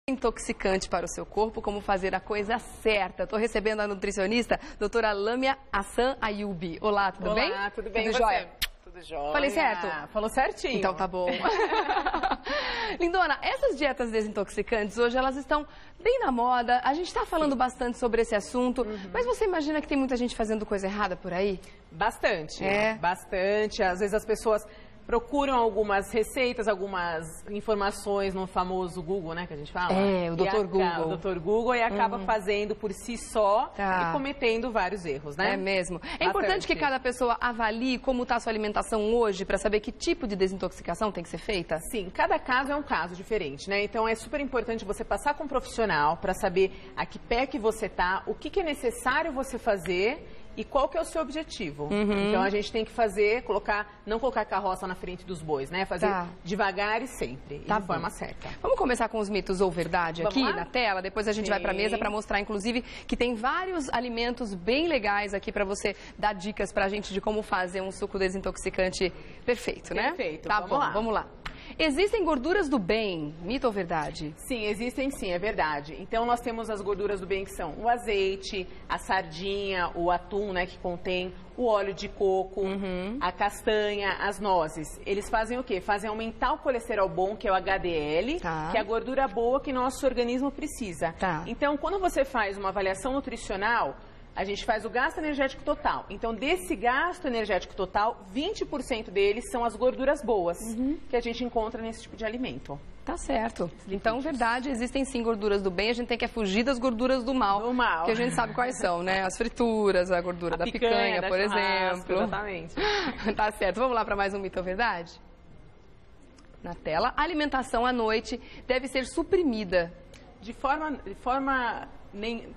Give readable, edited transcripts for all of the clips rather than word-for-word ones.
Intoxicante para o seu corpo, como fazer a coisa certa. Estou recebendo a nutricionista, doutora Lamia Hassan Ayubi. Olá, tudo bem? Olá, tudo bem? Tudo jóia? Tudo jóia. Falei certo? Falou certinho. Então tá bom. Lindona, essas dietas desintoxicantes hoje elas estão bem na moda. A gente está falando bastante sobre esse assunto, mas você imagina que tem muita gente fazendo coisa errada por aí? Bastante. É. Bastante. Às vezes as pessoas procuram algumas receitas, algumas informações no famoso Google, né, que a gente fala. É, o Dr. Google. O Dr. Google, e acaba fazendo por si só e cometendo vários erros, né? É mesmo. É importante que cada pessoa avalie como está a sua alimentação hoje para saber que tipo de desintoxicação tem que ser feita? Sim, cada caso é um caso diferente, né? Então é super importante você passar com um profissional para saber a que pé que você tá, o que é necessário você fazer e qual que é o seu objetivo. Então a gente tem que fazer, não colocar carroça na frente dos bois, né? Fazer devagar e sempre, e de forma certa. Vamos começar com os mitos ou verdade Vamos aqui lá? na tela, depois a gente vai para a mesa para mostrar, inclusive, que tem vários alimentos bem legais aqui para você dar dicas para a gente de como fazer um suco desintoxicante perfeito, né? Perfeito, Tá vamos bom, lá. vamos lá. Existem gorduras do bem, mito ou verdade? Sim, existem sim, é verdade. Então nós temos as gorduras do bem que são o azeite, a sardinha, o atum, né, que contém o óleo de coco, a castanha, as nozes. Eles fazem o quê? Fazem aumentar o colesterol bom, que é o HDL, que é a gordura boa que nosso organismo precisa. Então, quando você faz uma avaliação nutricional, a gente faz o gasto energético total. Então, desse gasto energético total, 20% deles são as gorduras boas que a gente encontra nesse tipo de alimento. Tá certo. Então, verdade, existem sim gorduras do bem, a gente tem que fugir das gorduras do mal. Do mal. Que a gente sabe quais são, né? As frituras, a gordura da picanha, por exemplo. Exatamente. Tá certo. Vamos lá para mais um mito ou verdade? Na tela, a alimentação à noite deve ser suprimida. De forma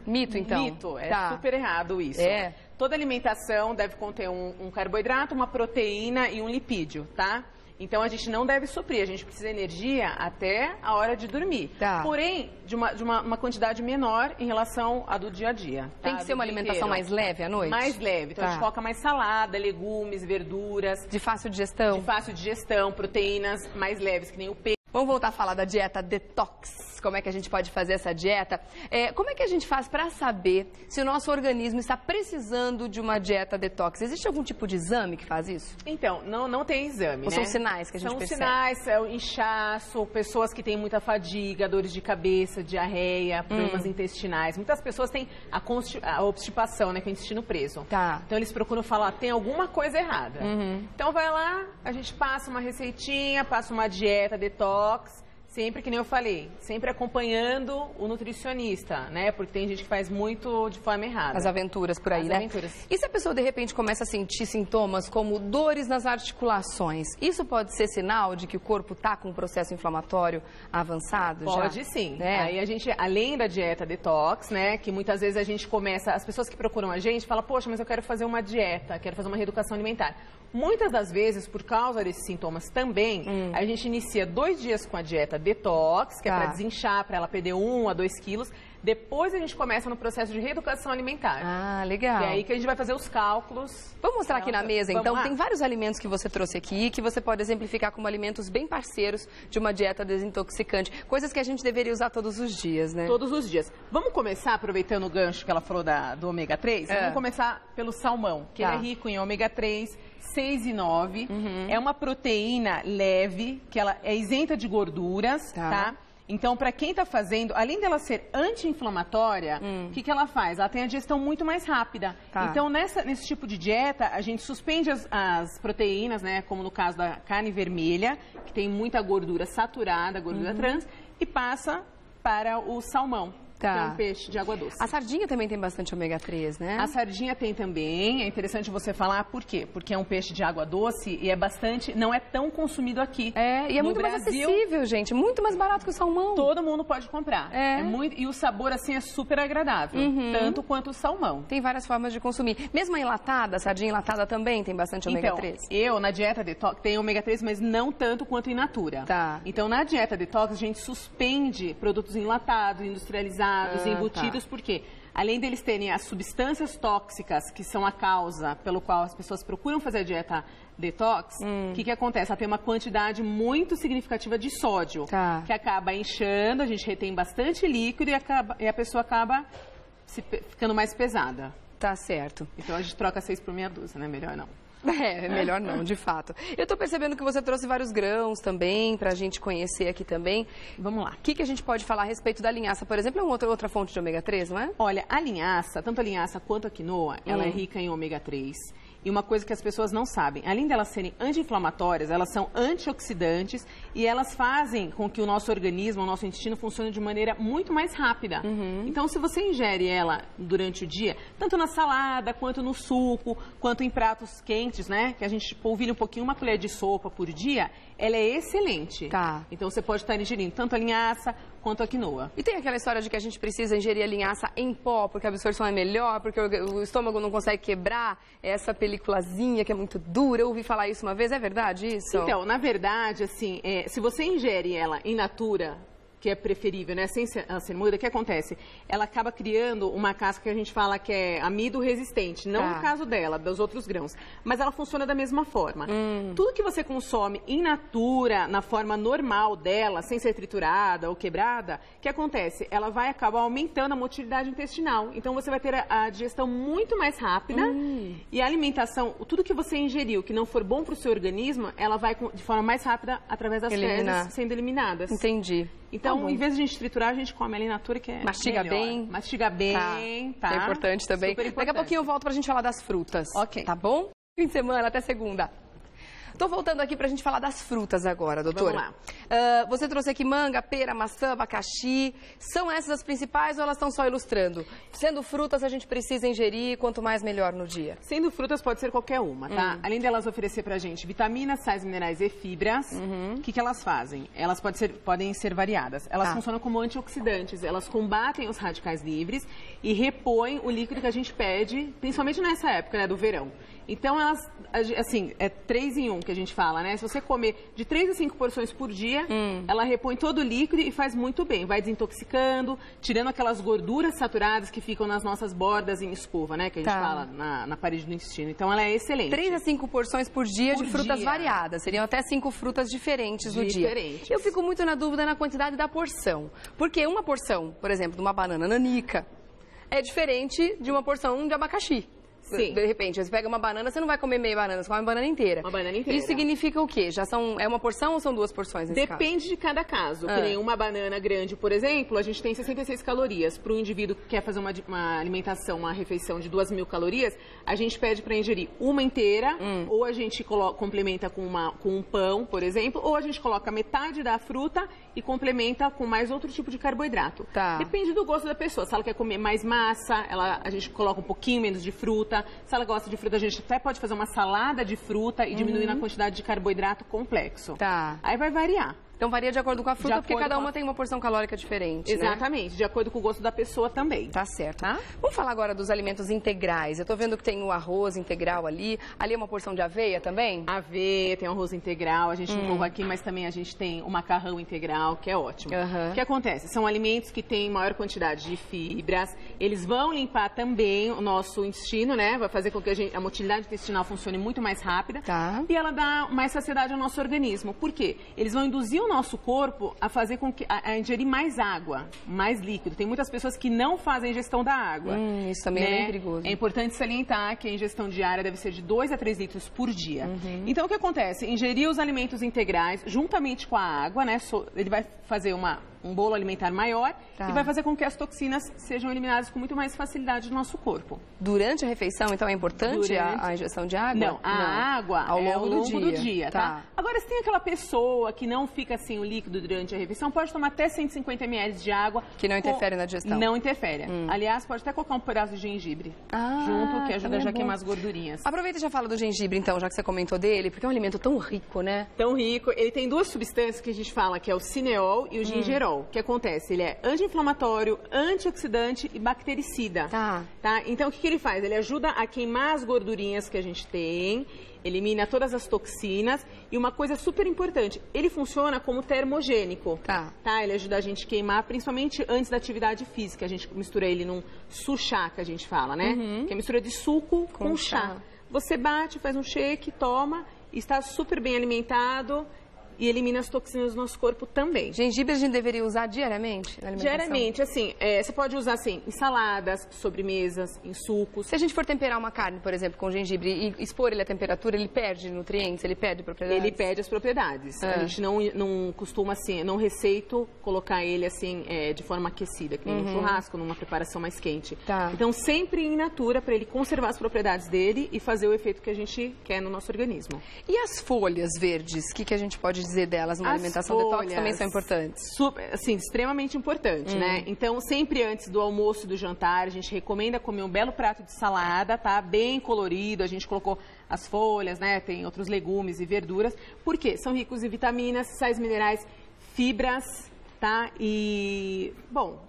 Mito, então. Mito, é super errado isso. É. Toda alimentação deve conter um carboidrato, uma proteína e um lipídio, tá? Então a gente não deve suprir, a gente precisa de energia até a hora de dormir. Porém, de uma quantidade menor em relação à do dia a dia. Tem que ser uma alimentação mais leve à noite? Mais leve. Então a gente coloca mais salada, legumes, verduras. De fácil digestão? De fácil digestão, proteínas mais leves, que nem o peixe. Vamos voltar a falar da dieta detox. Como é que a gente pode fazer essa dieta? Como é que a gente faz para saber se o nosso organismo está precisando de uma dieta detox? Existe algum tipo de exame que faz isso? Então, não tem exame, Ou né? são sinais que a gente percebe? São sinais, é o inchaço, pessoas que têm muita fadiga, dores de cabeça, diarreia, problemas intestinais. Muitas pessoas têm a obstipação, né, com o intestino preso. Então eles procuram falar, tem alguma coisa errada. Então vai lá, a gente passa uma receitinha, passa uma dieta detox. Sempre, que nem eu falei, sempre acompanhando o nutricionista, né? Porque tem gente que faz muito de forma errada. As aventuras por aí, né? Aventuras. E se a pessoa, de repente, começa a sentir sintomas como dores nas articulações, isso pode ser sinal de que o corpo está com um processo inflamatório avançado? Pode sim. Aí a gente, além da dieta detox, né? Que muitas vezes a gente começa, as pessoas que procuram a gente falam, poxa, mas eu quero fazer uma dieta, quero fazer uma reeducação alimentar. Muitas das vezes, por causa desses sintomas também, a gente inicia 2 dias com a dieta detox, que é para desinchar, para ela perder 1 a 2 quilos. Depois a gente começa no processo de reeducação alimentar. Ah, legal. E aí que a gente vai fazer os cálculos. Vamos mostrar aqui na mesa, então. Tem vários alimentos que você trouxe aqui, que você pode exemplificar como alimentos bem parceiros de uma dieta desintoxicante. Coisas que a gente deveria usar todos os dias, né? Todos os dias. Vamos começar, aproveitando o gancho que ela falou do ômega 3, vamos começar pelo salmão, que ele é rico em ômega 3, 6 e 9. É uma proteína leve, que ela é isenta de gorduras, tá? Então, para quem está fazendo, além dela ser anti-inflamatória, o que ela faz? Ela tem a digestão muito mais rápida. Então, nesse tipo de dieta, a gente suspende as proteínas, né? Como no caso da carne vermelha, que tem muita gordura saturada, gordura trans, e passa para o salmão. Que é um peixe de água doce. A sardinha também tem bastante ômega 3, né? A sardinha tem também. É interessante você falar por quê? Porque é um peixe de água doce e não é tão consumido aqui. E é muito mais acessível, gente. Muito mais barato que o salmão. Todo mundo pode comprar. E o sabor, assim, é super agradável. Tanto quanto o salmão. Tem várias formas de consumir. Mesmo a enlatada, a sardinha enlatada também tem bastante ômega 3. Eu, na dieta detox, tenho ômega 3, mas não tanto quanto in natura. Então, na dieta detox, a gente suspende produtos enlatados, industrializados, embutidos, porque além deles terem as substâncias tóxicas, que são a causa pelo qual as pessoas procuram fazer a dieta detox, o que acontece? Ela tem uma quantidade muito significativa de sódio, que acaba inchando, a gente retém bastante líquido e a pessoa acaba ficando mais pesada. Tá certo. Então a gente troca 6 por meia dúzia, né? Melhor não. É, melhor não, de fato. Eu tô percebendo que você trouxe vários grãos também, pra gente conhecer aqui também. Vamos lá. O que a gente pode falar a respeito da linhaça, por exemplo? É uma outra fonte de ômega 3, não é? Olha, a linhaça, tanto a linhaça quanto a quinoa, ela é rica em ômega 3. E uma coisa que as pessoas não sabem, além delas serem anti-inflamatórias, elas são antioxidantes e elas fazem com que o nosso organismo, o nosso intestino funcione de maneira muito mais rápida. Então, se você ingere ela durante o dia, tanto na salada, quanto no suco, quanto em pratos quentes, né? Que a gente polvilha um pouquinho, uma colher de sopa por dia, ela é excelente. Então, você pode estar ingerindo tanto a linhaça quanto a quinoa. E tem aquela história de que a gente precisa ingerir a linhaça em pó, porque a absorção é melhor, porque o estômago não consegue quebrar essa peliculazinha que é muito dura. Eu ouvi falar isso uma vez, é verdade isso? Então, na verdade, assim, se você ingere ela in natura, que é preferível, né, sem ser moída, o que acontece? Ela acaba criando uma casca que a gente fala que é amido resistente, não no caso dela, dos outros grãos, mas ela funciona da mesma forma. Tudo que você consome in natura, na forma normal dela, sem ser triturada ou quebrada, o que acontece? Ela vai acabar aumentando a motilidade intestinal, então você vai ter a digestão muito mais rápida e a alimentação, tudo que você ingeriu que não for bom para o seu organismo, ela vai de forma mais rápida através das fezes sendo eliminadas. Entendi. Então, em vez de a gente triturar, a gente come ali in natura, que é Mastiga melhor. bem. Mastiga bem, tá? É importante também. Super importante. Daqui a pouquinho eu volto pra gente falar das frutas. Ok. Tá bom? Fim de semana, até segunda. Tô voltando aqui pra gente falar das frutas agora, doutora. Vamos lá. Você trouxe aqui manga, pera, maçã, abacaxi. São essas as principais ou elas estão só ilustrando? Sendo frutas, a gente precisa ingerir, quanto mais melhor no dia. Sendo frutas, pode ser qualquer uma, tá? Além delas oferecer pra gente vitaminas, sais minerais e fibras, o que elas fazem? Elas podem ser variadas. Elas funcionam como antioxidantes, elas combatem os radicais livres e repõem o líquido que a gente pede, principalmente nessa época, né, do verão. Então, elas, assim, é 3 em 1 que a gente fala, né? Se você comer de 3 a 5 porções por dia, ela repõe todo o líquido e faz muito bem. Vai desintoxicando, tirando aquelas gorduras saturadas que ficam nas nossas bordas em escova, né? Que a gente fala na parede do intestino. Então, ela é excelente. 3 a 5 porções por dia de frutas variadas. Seriam até 5 frutas diferentes no dia. Eu fico muito na dúvida na quantidade da porção. Porque uma porção, por exemplo, de uma banana nanica, é diferente de uma porção de abacaxi. Sim. De repente, você pega uma banana, você não vai comer meia banana, você come uma banana inteira. Uma banana inteira. Isso significa o quê? É uma porção ou são 2 porções nesse caso? Depende de cada caso. Que nem uma banana grande, por exemplo, a gente tem 66 calorias. Para o indivíduo que quer fazer uma alimentação, uma refeição de 2.000 calorias, a gente pede para ingerir uma inteira, ou a gente complementa com um pão, por exemplo, ou a gente coloca metade da fruta e complementa com mais outro tipo de carboidrato. Depende do gosto da pessoa. Se ela quer comer mais massa, a gente coloca um pouquinho menos de fruta. Se ela gosta de fruta, a gente até pode fazer uma salada de fruta e diminuir a quantidade de carboidrato complexo. Aí vai variar. Então varia de acordo com a fruta, porque cada uma tem uma porção calórica diferente, Exatamente, né? de acordo com o gosto da pessoa também. Tá certo. Vamos falar agora dos alimentos integrais. Eu tô vendo que tem o arroz integral ali. Ali é uma porção de aveia também? Aveia, tem o arroz integral. A gente não colocou aqui, mas também a gente tem o macarrão integral, que é ótimo. O que acontece? São alimentos que têm maior quantidade de fibras. Eles vão limpar também o nosso intestino, né? Vai fazer com que a motilidade intestinal funcione muito mais rápida. E ela dá mais saciedade ao nosso organismo. Por quê? Eles vão induzir o nosso corpo a fazer com que a ingerir mais água, mais líquido. Tem muitas pessoas que não fazem a ingestão da água. Isso também é bem perigoso. É importante salientar que a ingestão diária deve ser de 2 a 3 litros por dia. Então, o que acontece? Ingerir os alimentos integrais juntamente com a água, né? Ele vai fazer um bolo alimentar maior e vai fazer com que as toxinas sejam eliminadas com muito mais facilidade do nosso corpo. Durante a refeição, então, é importante a ingestão de água? Não, a água ao longo do dia, tá? Agora, se tem aquela pessoa que não fica sem o líquido durante a refeição, pode tomar até 150 ml de água. Que não interfere na digestão? Não interfere. Aliás, pode até colocar um pedaço de gengibre junto, que ajuda já a queimar as gordurinhas. Aproveita e já fala do gengibre, então, já que você comentou dele, porque é um alimento tão rico, né? Tão rico. Ele tem 2 substâncias que a gente fala, que é o cineol e o gingerol. Então, o que acontece? Ele é anti-inflamatório, antioxidante e bactericida. Tá? Então, o que ele faz? Ele ajuda a queimar as gordurinhas que a gente tem, elimina todas as toxinas e uma coisa super importante, ele funciona como termogênico. Tá? Ele ajuda a gente a queimar, principalmente antes da atividade física. A gente mistura ele num suchá, que a gente fala, né? Que é a mistura de suco com chá. Você bate, faz um shake, toma, está super bem alimentado e elimina as toxinas do nosso corpo também. Gengibre a gente deveria usar diariamente na alimentação? Diariamente, assim, você pode usar assim, em saladas, sobremesas, em sucos. Se a gente for temperar uma carne, por exemplo, com gengibre e expor ele à temperatura, ele perde nutrientes, ele perde propriedades? Ele perde as propriedades. A gente não costuma, assim, não receito colocar ele, assim, de forma aquecida, que nem um churrasco, numa preparação mais quente. Então, sempre in natura, para ele conservar as propriedades dele e fazer o efeito que a gente quer no nosso organismo. E as folhas verdes, o que a gente pode dizer delas numa alimentação detox também são importantes? Super, assim, extremamente importante, né? Então, sempre antes do almoço e do jantar, a gente recomenda comer um belo prato de salada, tá? Bem colorido, a gente colocou as folhas, né? Tem outros legumes e verduras. Por quê? São ricos em vitaminas, sais minerais, fibras, tá? E, bom,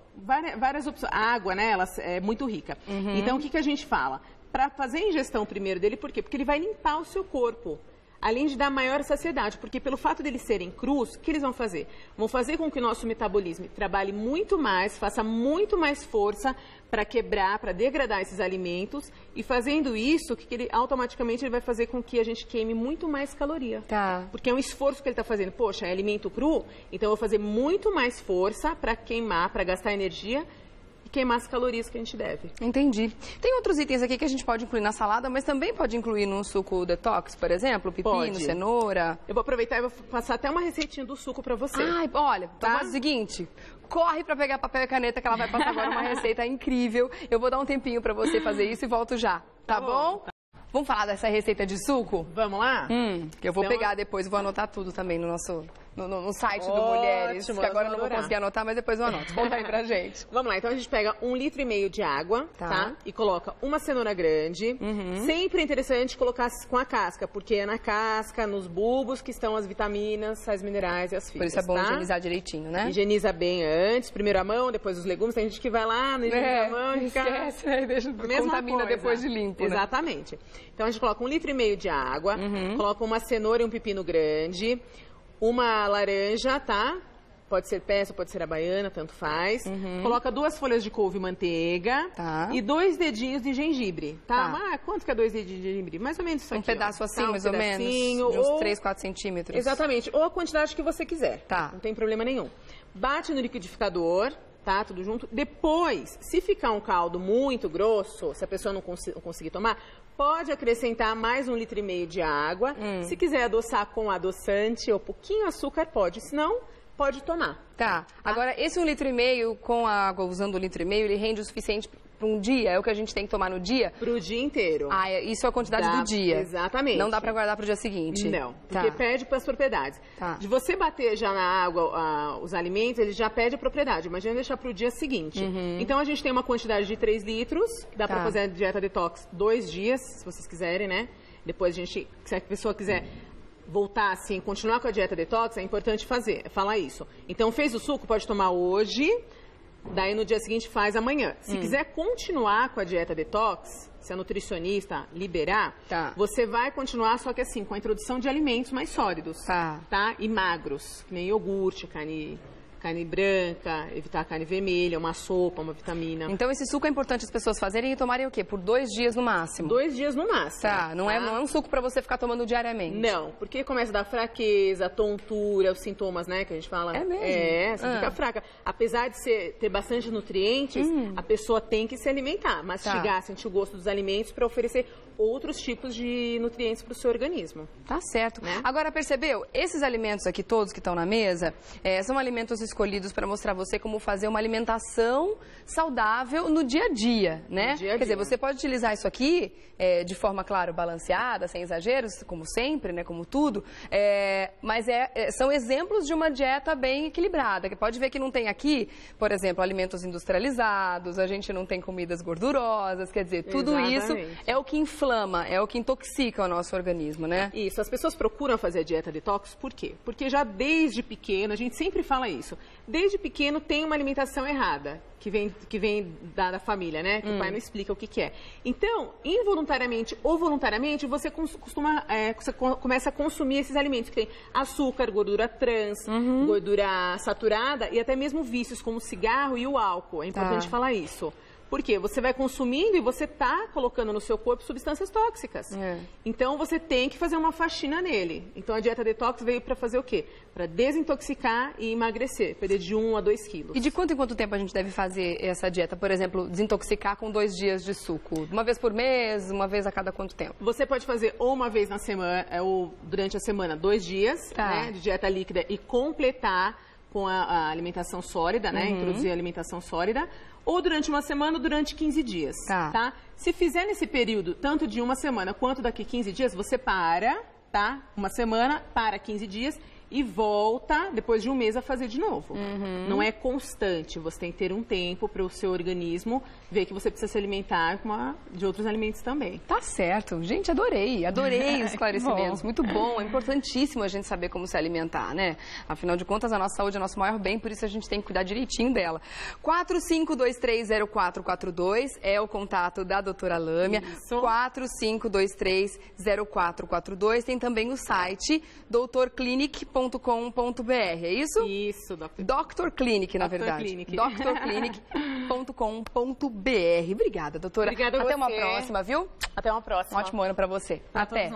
várias opções. A água, né? Ela é muito rica. Então, o que a gente fala? Para fazer a ingestão primeiro dele, por quê? Porque ele vai limpar o seu corpo. Além de dar maior saciedade, porque pelo fato deles serem crus, o que eles vão fazer? Vão fazer com que o nosso metabolismo trabalhe muito mais, faça muito mais força para quebrar, para degradar esses alimentos. E fazendo isso, automaticamente ele vai fazer com que a gente queime muito mais caloria. Porque é um esforço que ele está fazendo. Poxa, é alimento cru, então eu vou fazer muito mais força para queimar, para gastar energia e queimar as calorias que a gente deve. Entendi. Tem outros itens aqui que a gente pode incluir na salada, mas também pode incluir num suco detox, por exemplo? Pepino, cenoura. Eu vou aproveitar e vou passar até uma receitinha do suco pra você. Ai, olha, faz o seguinte, corre pra pegar papel e caneta que ela vai passar agora uma receita incrível. Eu vou dar um tempinho pra você fazer isso e volto já, tá bom? Vamos falar dessa receita de suco? Vamos lá? Que eu vou pegar depois, vou anotar tudo também no nosso... No site do Mulheres, que agora eu não vou conseguir anotar, mas depois eu anoto. Conta aí pra gente. Vamos lá, então a gente pega 1,5 litro de água, tá? E coloca uma cenoura grande. Sempre é interessante colocar com a casca, porque é na casca, nos bulbos que estão as vitaminas, sais minerais e as fibras. Por isso é bom higienizar direitinho, né? Higieniza bem antes, primeiro a mão, depois os legumes. Tem gente que vai lá, não higieniza a mão e fica... Esquece, né? Deixa, contamina depois de limpo, né? Exatamente. Então a gente coloca 1,5 litro de água, coloca uma cenoura e um pepino grande, uma laranja, tá? Pode ser peça, pode ser a baiana, tanto faz. Coloca 2 folhas de couve e manteiga. E 2 dedinhos de gengibre, tá? Quanto que é 2 dedinhos de gengibre? Mais ou menos isso aqui. Um pedaço assim, mais ou menos? De uns 3, 4 centímetros. Exatamente. Ou a quantidade que você quiser. Não tem problema nenhum. Bate no liquidificador, tá? Tudo junto. Depois, se ficar um caldo muito grosso, se a pessoa não conseguir tomar, pode acrescentar mais 1,5 litro de água. Se quiser adoçar com adoçante ou pouquinho açúcar, pode. Se não, pode tomar. Agora, esse 1,5 litro com a água, usando 1,5 litro, ele rende o suficiente para um dia? É o que a gente tem que tomar no dia? Para o dia inteiro. Isso é a quantidade do dia. Exatamente. Não dá para guardar para o dia seguinte? Não, porque perde as propriedades. De você bater já na água os alimentos, ele já perde a propriedade. Imagina deixar para o dia seguinte. Então, a gente tem uma quantidade de 3 litros, dá para fazer a dieta detox 2 dias, se vocês quiserem, né? Depois se a pessoa quiser voltar assim, continuar com a dieta detox, é importante falar isso. Então, fez o suco, pode tomar hoje, daí no dia seguinte faz amanhã. Se quiser continuar com a dieta detox, se a nutricionista liberar, você vai continuar, só que assim, com a introdução de alimentos mais sólidos, tá? E magros, que nem iogurte, carne branca, evitar carne vermelha, uma sopa, uma vitamina. Então esse suco é importante as pessoas fazerem e tomarem o quê? Por 2 dias no máximo? 2 dias no máximo. Não é um suco para você ficar tomando diariamente? Não, porque começa a dar fraqueza, tontura, os sintomas, né, que a gente fala. É mesmo? Você fica fraca. Apesar de ter bastante nutrientes, a pessoa tem que se alimentar, mastigar, sentir o gosto dos alimentos para oferecer outros tipos de nutrientes para o seu organismo. Tá certo. Né? Agora, percebeu? Esses alimentos aqui todos que estão na mesa, são alimentos escolhidos para mostrar a você como fazer uma alimentação saudável no dia a dia, né? Quer dizer, você pode utilizar isso aqui de forma, claro, balanceada, sem exageros, como sempre, né? Como tudo, mas são exemplos de uma dieta bem equilibrada, que pode ver que não tem aqui, por exemplo, alimentos industrializados, a gente não tem comidas gordurosas, quer dizer, tudo isso é o que inflama, é o que intoxica o nosso organismo, né? Isso, as pessoas procuram fazer a dieta detox, por quê? Porque já desde pequena, a gente sempre fala isso, Desde pequeno tem uma alimentação errada, que vem da família, né? Que o pai não explica o que é. Então, involuntariamente ou voluntariamente, você você começa a consumir esses alimentos que tem açúcar, gordura trans, gordura saturada e até mesmo vícios como o cigarro e o álcool. É importante falar isso. Porque você vai consumindo e você está colocando no seu corpo substâncias tóxicas. Então, você tem que fazer uma faxina nele. Então, a dieta detox veio para fazer o quê? Para desintoxicar e emagrecer, perder de 1 a 2 quilos. E de quanto em quanto tempo a gente deve fazer essa dieta? Por exemplo, desintoxicar com 2 dias de suco? Uma vez por mês, uma vez a cada quanto tempo? Você pode fazer ou uma vez na semana, ou durante a semana, 2 dias né, de dieta líquida e completar com a alimentação sólida, né? Introduzir a alimentação sólida. Ou durante uma semana ou durante 15 dias, tá? Se fizer nesse período, tanto de uma semana quanto daqui 15 dias, você para, tá? Uma semana, para 15 dias e volta, depois de um mês, a fazer de novo. Não é constante, você tem que ter um tempo para o seu organismo ver que você precisa se alimentar de outros alimentos também. Tá certo. Gente, adorei os esclarecimentos. Muito bom, é importantíssimo a gente saber como se alimentar, né? Afinal de contas, a nossa saúde é o nosso maior bem, por isso a gente tem que cuidar direitinho dela. 45230442 é o contato da doutora Lâmia. 45230442. Tem também o site doutorclinic.com.br, é isso? Isso, doutor. Dr. Clinic, na verdade. Clinic. drclinic.com.br. Obrigada, doutora. Obrigada a você. Até uma próxima, viu? Até uma próxima. Um ótimo ano para você. Até.